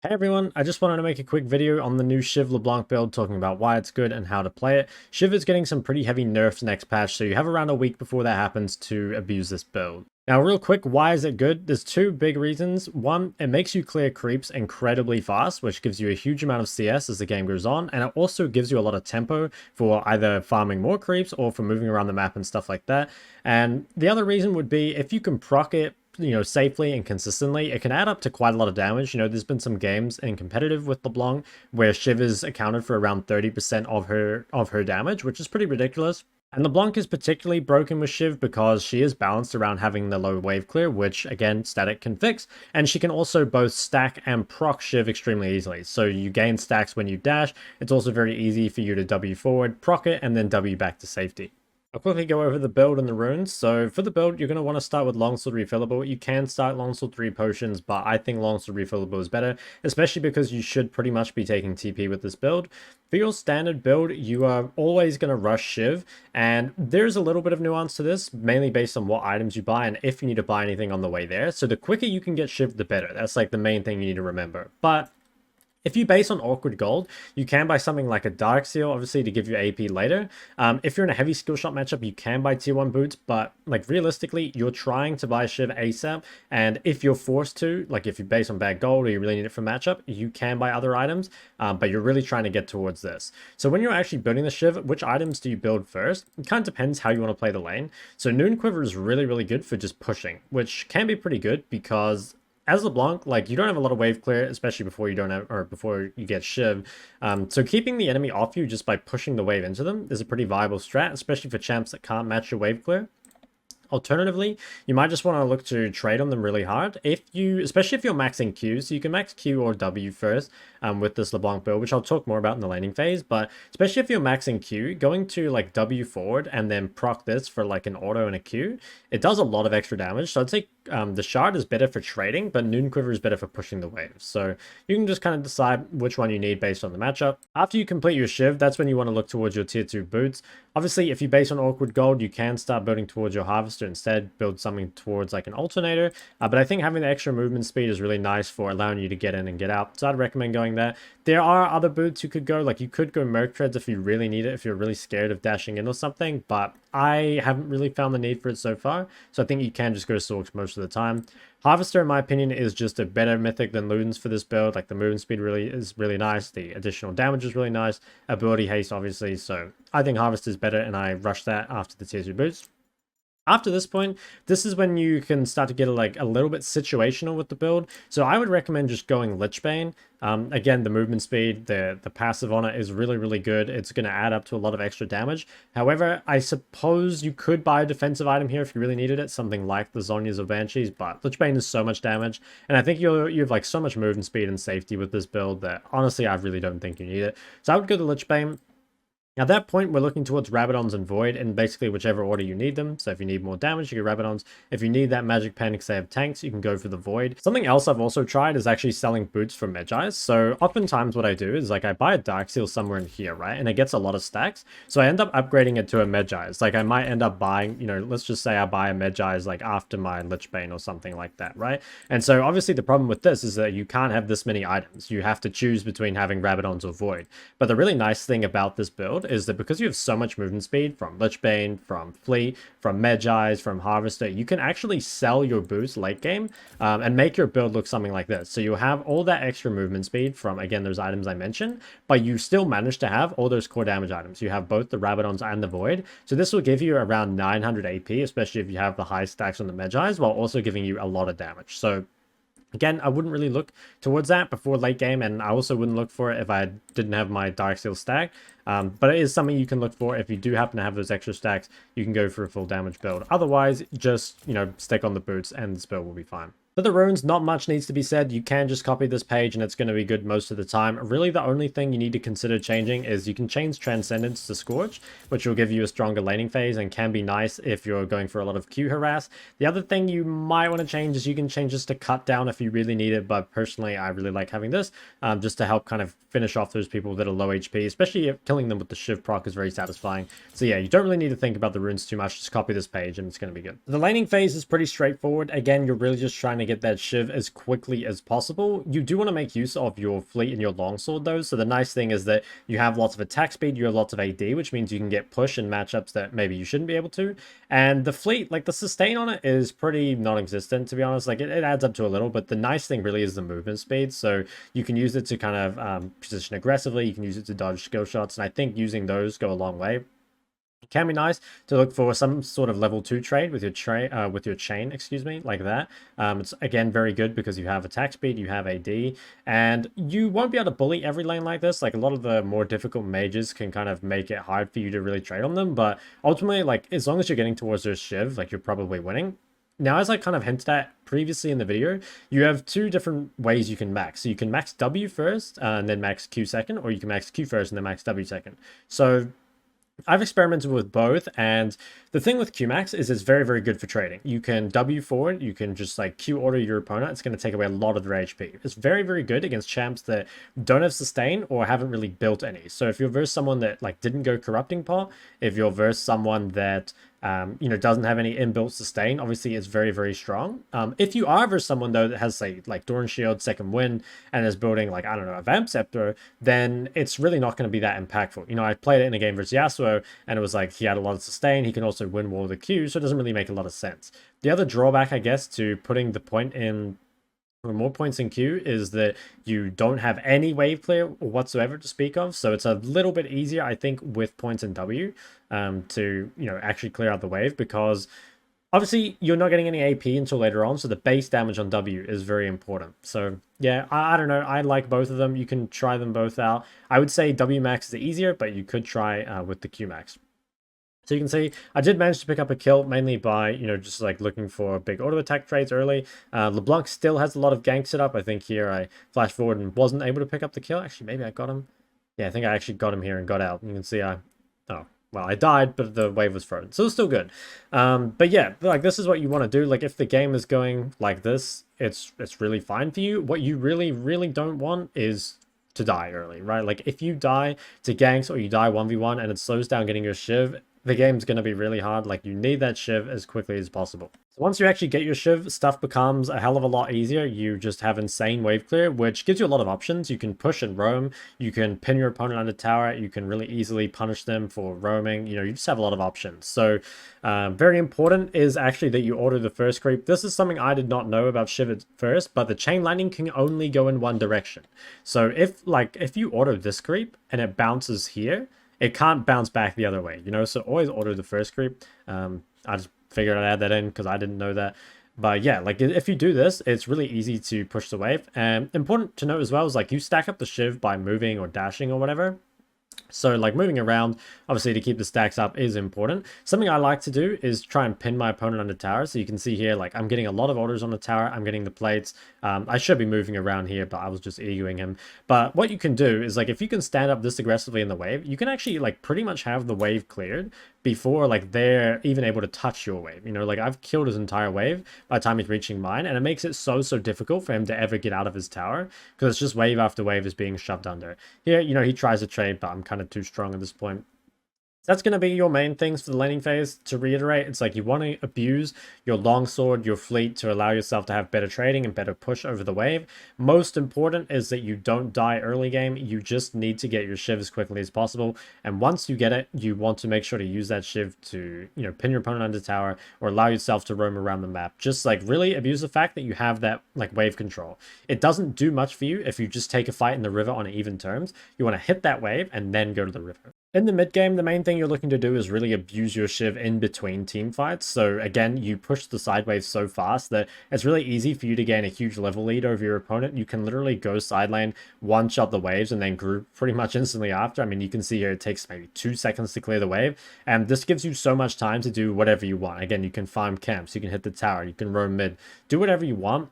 Hey everyone, I just wanted to make a quick video on the new Shiv LeBlanc build talking about why it's good and how to play it. Shiv is getting some pretty heavy nerfs next patch, so you have around a week before that happens to abuse this build. Now real quick, why is it good? There's two big reasons. One, it makes you clear creeps incredibly fast, which gives you a huge amount of CS as the game goes on, and it also gives you a lot of tempo for either farming more creeps or for moving around the map and stuff like that. And the other reason would be if you can proc it safely and consistently, it can add up to quite a lot of damage. There's been some games in competitive with LeBlanc where Shiv is accounted for around 30% of her damage, which is pretty ridiculous. And LeBlanc is particularly broken with Shiv because she is balanced around having the low wave clear, which again Stattik can fix, and she can also both stack and proc Shiv extremely easily. So you gain stacks when you dash. It's also very easy for you to W forward, proc it, and then W back to safety. I'll quickly go over the build and the runes. So for the build, you're going to want to start with Longsword Refillable. You can start Longsword 3 potions, but I think Longsword Refillable is better, especially because you should pretty much be taking TP with this build. For your standard build, you are always going to rush Shiv, and there's a little bit of nuance to this, mainly based on what items you buy and if you need to buy anything on the way there. So the quicker you can get Shiv, the better. That's like the main thing you need to remember. But if you base on awkward gold, you can buy something like a Dark Seal, obviously, to give you AP later. If you're in a heavy skill shot matchup, you can buy tier 1 boots, but like realistically, you're trying to buy Shiv ASAP, and if you're forced to, like if you base on bad gold or you really need it for matchup, you can buy other items, but you're really trying to get towards this. So when you're actually building the Shiv, which items do you build first? It kind of depends how you want to play the lane. So Noon Quiver is really, really good for just pushing, which can be pretty good because as LeBlanc, like you don't have a lot of wave clear, especially before you don't have or before you get Shiv. So keeping the enemy off you just by pushing the wave into them is a pretty viable strat, especially for champs that can't match your wave clear. Alternatively, you might just want to look to trade on them really hard. Especially if you're maxing Q, so you can max Q or W first with this LeBlanc build, which I'll talk more about in the laning phase. But especially if you're maxing Q, going to like W forward and then proc this for like an auto and a Q, it does a lot of extra damage. So I'd say the Shard is better for trading, but Noon Quiver is better for pushing the waves. So you can just kind of decide which one you need based on the matchup. After you complete your Shiv, that's when you want to look towards your tier 2 boots. Obviously, if you base on awkward gold, you can start building towards your harvester instead, build something towards like an alternator. But I think having the extra movement speed is really nice for allowing you to get in and get out. So I'd recommend going there. There are other boots you could go, like you could go Merc Treads if you really need it, if you're really scared of dashing in or something, but I haven't really found the need for it so far. So I think you can just go Sorks most of the time. Harvester, in my opinion, is just a better mythic than Ludens for this build. Like the movement speed is really nice. The additional damage is really nice. Ability haste, obviously. So I think Harvester is better, and I rush that after the tier 2 boots. After this point, this is when you can start to get like a little bit situational with the build. So I would recommend just going Lichbane. Again, the movement speed, the passive on it is really, really good. It's going to add up to a lot of extra damage. However, I suppose you could buy a defensive item here if you really needed it, something like the Zhonya's or Banshees, but Lichbane is so much damage, and I think you have like so much movement speed and safety with this build that honestly, I really don't think you need it. So I would go to Lichbane. At that point, we're looking towards Rabadons and Void in basically whichever order you need them. So if you need more damage, you get Rabadons. If you need that magic pen because they have tanks, you can go for the Void. Something else I've also tried is actually selling boots from Medjais. So oftentimes what I do is like I buy a Dark Seal somewhere in here, right? And it gets a lot of stacks. So I end up upgrading it to a Medjais. Like I might end up buying, let's just say I buy a Medjais like after my Lichbane or something like that, right? And so obviously the problem with this is that you can't have this many items. You have to choose between having Rabadons or Void. But the really nice thing about this build is that because you have so much movement speed from Lichbane, from Fleet, from Medjais, from Harvester, you can actually sell your boots late game and make your build look something like this. So you have all that extra movement speed from, again, those items I mentioned, but you still manage to have all those core damage items. You have both the Rabadons and the Void. So this will give you around 900 AP, especially if you have the high stacks on the Medjais, while also giving you a lot of damage. So again, I wouldn't really look towards that before late game, and I also wouldn't look for it if I didn't have my Dark Seal stack. But it is something you can look for. If you do happen to have those extra stacks, you can go for a full damage build. Otherwise, just, stick on the boots and the spell will be fine. For the runes, not much needs to be said. You can just copy this page and it's going to be good most of the time. Really, the only thing you need to consider changing is you can change Transcendence to Scorch, which will give you a stronger laning phase and can be nice if you're going for a lot of Q harass. The other thing you might want to change is you can change this to Cut Down if you really need it, but personally, I really like having this just to help kind of finish off those people that are low HP, especially if killing them with the Shiv proc is very satisfying. So yeah, you don't really need to think about the runes too much. Just copy this page and it's going to be good. The laning phase is pretty straightforward. Again, you're really just trying to to get that Shiv as quickly as possible. You do want to make use of your fleet and your longsword though, so the nice thing is that you have lots of attack speed, you have lots of AD, which means you can get push in matchups that maybe you shouldn't be able to. And the fleet, like the sustain on it is pretty non-existent, to be honest. Like it adds up to a little, but the nice thing really is the movement speed. So you can use it to kind of position aggressively, you can use it to dodge skill shots, and I think using those go a long way. It can be nice to look for some sort of level 2 trade with your chain, excuse me, like that. It's again very good because you have attack speed, you have AD, and you won't be able to bully every lane like this. Like a lot of the more difficult mages can kind of make it hard for you to really trade on them, but ultimately, like as long as you're getting towards their Shiv, like you're probably winning. Now, as I kind of hinted at previously in the video, you have two different ways you can max. So you can max W first and then max Q second, or you can max Q first and then max W second. So I've experimented with both, and the thing with Qmax is it's very, very good for trading. You can W forward, you can just like Q auto your opponent. It's going to take away a lot of their HP. It's very, very good against champs that don't have sustain or haven't really built any. So if you're versus someone that like didn't go corrupting pot, if you're versus someone that you know, doesn't have any inbuilt sustain, obviously it's very, very strong. If you are versus someone though that has say like Doran Shield, Second Wind, and is building like, I don't know, a Vamp Scepter, then it's really not going to be that impactful. You know, I played it in a game versus Yasuo, and it was like he had a lot of sustain, he can also win wall the Q, so it doesn't really make a lot of sense. The other drawback, I guess, to putting the point in or more points in Q is that you don't have any wave clear whatsoever to speak of, so it's a little bit easier, I think, with points in W to, you know, actually clear out the wave, because obviously you're not getting any AP until later on, so the base damage on W is very important. So yeah, I don't know, I like both of them. You can try them both out. I would say W max is easier, but you could try with the Q max. So you can see I did manage to pick up a kill, mainly by, you know, just like looking for big auto attack trades early. LeBlanc still has a lot of gank set up. I think here I flashed forward and wasn't able to pick up the kill. Actually, maybe I got him. Yeah, I think I actually got him here and got out. You can see I died, but the wave was frozen. So it's still good. But yeah, like this is what you want to do. Like if the game is going like this, it's really fine for you. What you really, really don't want is to die early, right? Like if you die to ganks or you die 1v1 and it slows down getting your Shiv, the game's going to be really hard. Like you need that Shiv as quickly as possible. So once you actually get your Shiv, stuff becomes a hell of a lot easier. You just have insane wave clear, which gives you a lot of options. You can push and roam. You can pin your opponent under tower. You can really easily punish them for roaming. You know, you just have a lot of options. So very important is actually that you auto the first creep. This is something I did not know about Shiv at first, but the chain lightning can only go in one direction. So if you auto this creep and it bounces here, it can't bounce back the other way, you know? So always auto the first creep. I just figured I'd add that in because I didn't know that. But yeah, like if you do this, it's really easy to push the wave. And important to note as well is like you stack up the Shiv by moving or dashing or whatever. So like moving around, obviously to keep the stacks up is important. Something I like to do is try and pin my opponent under tower. So you can see here, like I'm getting a lot of orders on the tower. I'm getting the plates. I should be moving around here, but I was just egoing him. But what you can do is like, if you can stand up this aggressively in the wave, you can actually like pretty much have the wave cleared before like they're even able to touch your wave. You know, like I've killed his entire wave by the time he's reaching mine, and it makes it so difficult for him to ever get out of his tower because it's just wave after wave is being shoved under. Here, you know, he tries to trade, but I'm kind of too strong at this point. That's going to be your main things for the laning phase. To reiterate, it's like you want to abuse your longsword, your fleet to allow yourself to have better trading and better push over the wave. Most important is that you don't die early game. You just need to get your Shiv as quickly as possible. And once you get it, you want to make sure to use that Shiv to, you know, pin your opponent under tower or allow yourself to roam around the map. Just like really abuse the fact that you have that like wave control. It doesn't do much for you if you just take a fight in the river on even terms. You want to hit that wave and then go to the river. In the mid game, the main thing you're looking to do is really abuse your Shiv in between team fights. So again, you push the side waves so fast that it's really easy for you to gain a huge level lead over your opponent. You can literally go side lane, one-shot the waves, and then group pretty much instantly after. I mean, you can see here it takes maybe 2 seconds to clear the wave, and this gives you so much time to do whatever you want. Again, you can farm camps, you can hit the tower, you can roam mid, do whatever you want.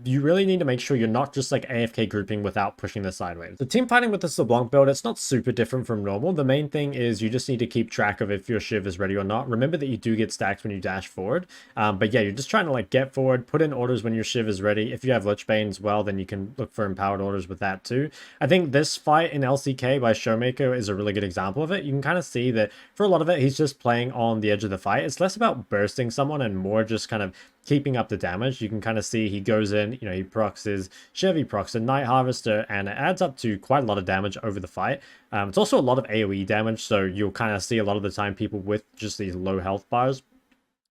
You really need to make sure you're not just like AFK grouping without pushing the sideways. The team fighting with this LeBlanc build, it's not super different from normal. The main thing is you just need to keep track of if your Shiv is ready or not. Remember that you do get stacks when you dash forward. But yeah, you're just trying to like get forward, put in orders when your Shiv is ready. If you have Lichbane as well, then you can look for empowered orders with that too. I think this fight in LCK by Showmaker is a really good example of it. You can kind of see that for a lot of it, he's just playing on the edge of the fight. It's less about bursting someone and more just kind of keeping up the damage. You can kind of see he goes in, you know, he procs his Shiv, he procs a Night Harvester, and it adds up to quite a lot of damage over the fight. It's also a lot of AoE damage, so you'll kind of see a lot of the time people with just these low health bars.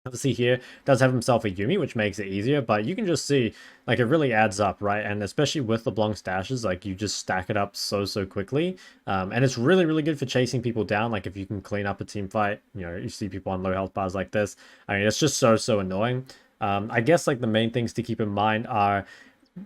Obviously here does have himself a Yumi, which makes it easier, but you can just see, like, it really adds up, right? And especially with LeBlanc's dashes, like, you just stack it up so quickly. And it's really, really good for chasing people down. Like, if you can clean up a team fight, you know, you see people on low health bars like this. I mean, it's just so annoying. I guess, like, the main things to keep in mind are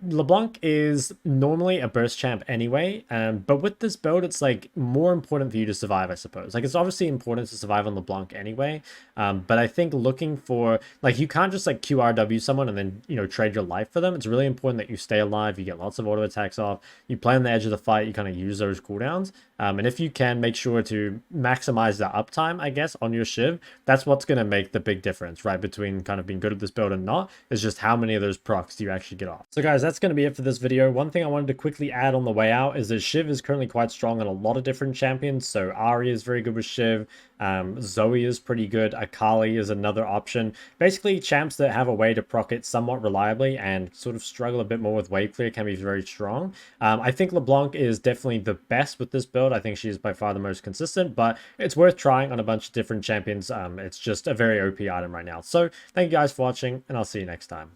LeBlanc is normally a burst champ anyway, but with this build, it's like more important for you to survive, I suppose. Like, it's obviously important to survive on LeBlanc anyway, but I think looking for, like, you can't just like QRW someone and then, you know, trade your life for them. It's really important that you stay alive, you get lots of auto attacks off, you play on the edge of the fight, you kind of use those cooldowns, and if you can, make sure to maximize the uptime, I guess, on your Shiv. That's what's going to make the big difference, right, between kind of being good at this build and not, is just how many of those procs do you actually get off. So guys, that's going to be it for this video. One thing I wanted to quickly add on the way out is that Shiv is currently quite strong on a lot of different champions. So Ahri is very good with Shiv, Zoe is pretty good, Akali is another option. Basically, champs that have a way to proc it somewhat reliably and sort of struggle a bit more with wave clear can be very strong. I think LeBlanc is definitely the best with this build. I think she is by far the most consistent, but it's worth trying on a bunch of different champions. It's just a very OP item right now. So thank you guys for watching, and I'll see you next time.